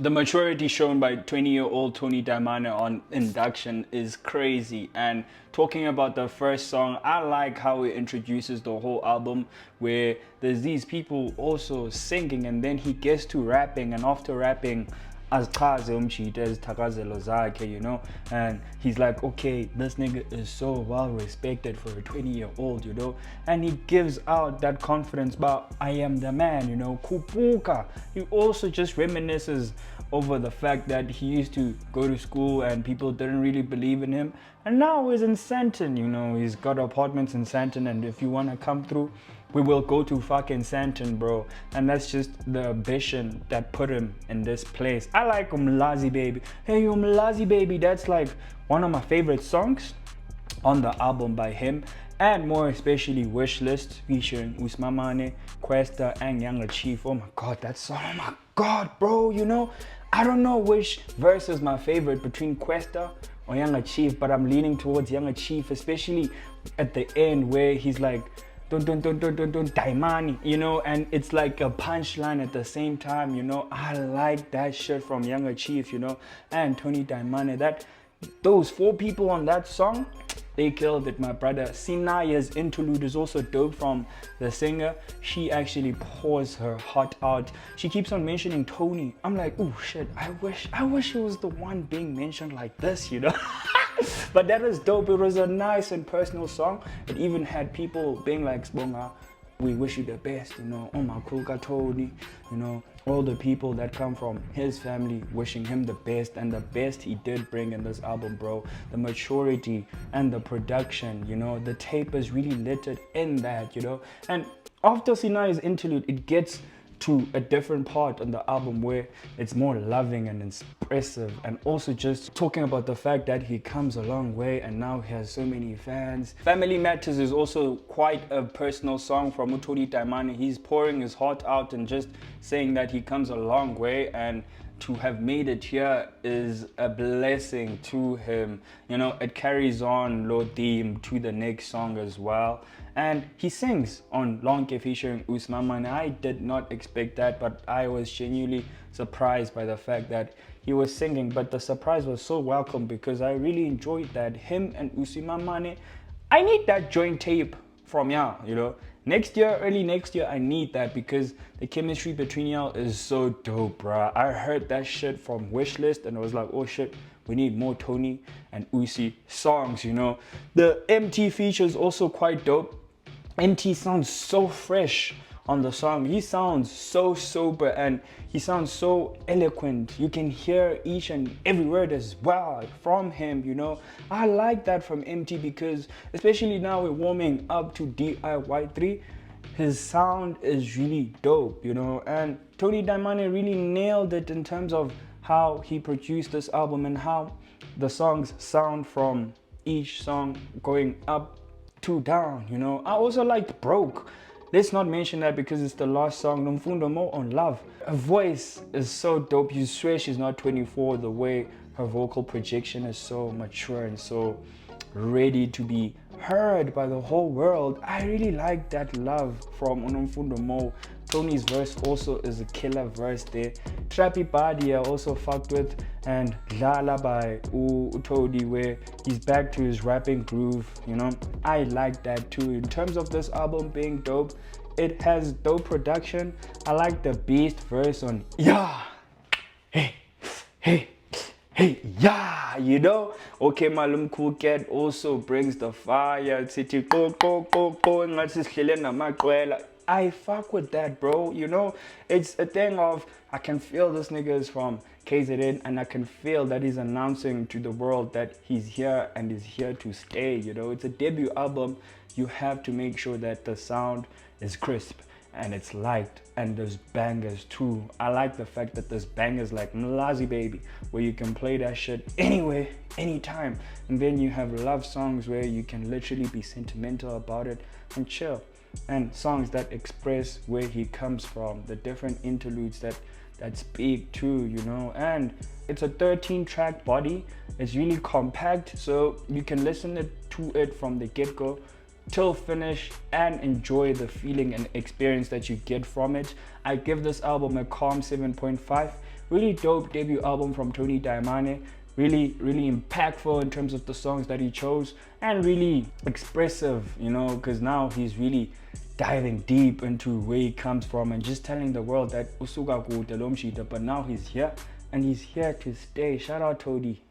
The maturity shown by 20-year-old Tony Dayimane on Induction is crazy. And talking about the first song, I like how it introduces the whole album, where there's these people also singing and then he gets to rapping, and after rapping azichaze umjida ezithakazelo zakhe, you know, and he's like, okay, this nigga is so well respected for a 20-year-old, you know, and he gives out that confidence about I am the man, you know, kupuka. He also just reminisces over the fact that he used to go to school and people didn't really believe in him, and now he's in Santon, you know, he's got apartments in Santon, and if you want to come through, we will go to fucking Santon, bro. And that's just the ambition that put him in this place. I like Umlazi Baby. Hey, Umlazi Baby, that's like one of my favorite songs on the album by him, and more especially Wishlist featuring Usmamane, Questa, and Younger Chief. Oh my god, that song, oh my god, bro, you know, I don't know which verse is my favorite between Questa or Younger Chief, but I'm leaning towards Younger Chief, especially at the end where he's like, don't Dayimane, you know, and it's like a punchline at the same time, you know. I like that shit from Younger Chief, you know, and Tony Dayimane. Those four people on that song, they killed it, my brother. Sinaya's interlude is also dope from the singer. She actually pours her heart out. She keeps on mentioning Tony. I'm like, oh shit, I wish it was the one being mentioned like this, you know. But that is dope. It was a nice and personal song. It even had people being like, Sbonga, we wish you the best, you know, oh my cool Tony, you know, all the people that come from his family wishing him the best, and the best he did bring in this album, bro. The maturity and the production, you know, the tape is really littered in that, you know. And after Sinaya's interlude, it gets to a different part on the album where it's more loving and expressive, and also just talking about the fact that he comes a long way and now he has so many fans. Family Matters is also quite a personal song from Tony Dayimane. He's pouring his heart out and just saying that he comes a long way, and to have made it here is a blessing to him. You know, it carries on Lord theme to the next song as well. And he sings on Lonke featuring Usmamane. I did not expect that, but I was genuinely surprised by the fact that he was singing. But the surprise was so welcome because I really enjoyed that. Him and Usmamane, I need that joint tape from y'all, you know. Next year, early next year, I need that because the chemistry between y'all is so dope, bruh. I heard that shit from Wishlist and I was like, oh shit, we need more Tony and Usi songs, you know. The MT feature is also quite dope. MT sounds so fresh on the song. He sounds so sober and he sounds so eloquent. You can hear each and every word as well from him, you know. I like that from MT because especially now we're warming up to DIY3, his sound is really dope, you know. And Tony Dayimane really nailed it in terms of how he produced this album and how the songs sound from each song going up to down, you know. I also liked Broke. Let's not mention that because it's the last song, Nomfundo Mo on Love. Her voice is so dope. You swear she's not 24. The way her vocal projection is so mature and so ready to be heard by the whole world. I really like that Love from Nomfundo Mo. Tony's verse also is a killer verse there. Trappy Body I also fucked with, and Dlala by Utodi where he's back to his rapping groove, you know. I like that too. In terms of this album being dope, it has dope production. I like the Beast verse on yeah, hey, hey, hey, yeah, you know. Okay, Malum Cool Cat also brings the fire. City go go go go, ngathi sihlele namaqwela. I fuck with that, bro, you know. It's a thing of I can feel this nigga is from KZN and I can feel that he's announcing to the world that he's here and is here to stay, you know. It's a debut album. You have to make sure that the sound is crisp and it's light and there's bangers too. I like the fact that there's bangers like Mlazi Baby where you can play that shit anywhere, anytime. And then you have love songs where you can literally be sentimental about it and chill. And songs that express where he comes from, the different interludes that speak too, you know. And it's a 13-track body. It's really compact, so you can listen to it from the get-go till finish and enjoy the feeling and experience that you get from it. I give this album a calm 7.5 really dope debut album from Tony Dayimane. Really, really impactful in terms of the songs that he chose, and really expressive, you know, because now he's really diving deep into where he comes from and just telling the world that usuka kude lo mshito, but now he's here and he's here to stay. Shout out Tony.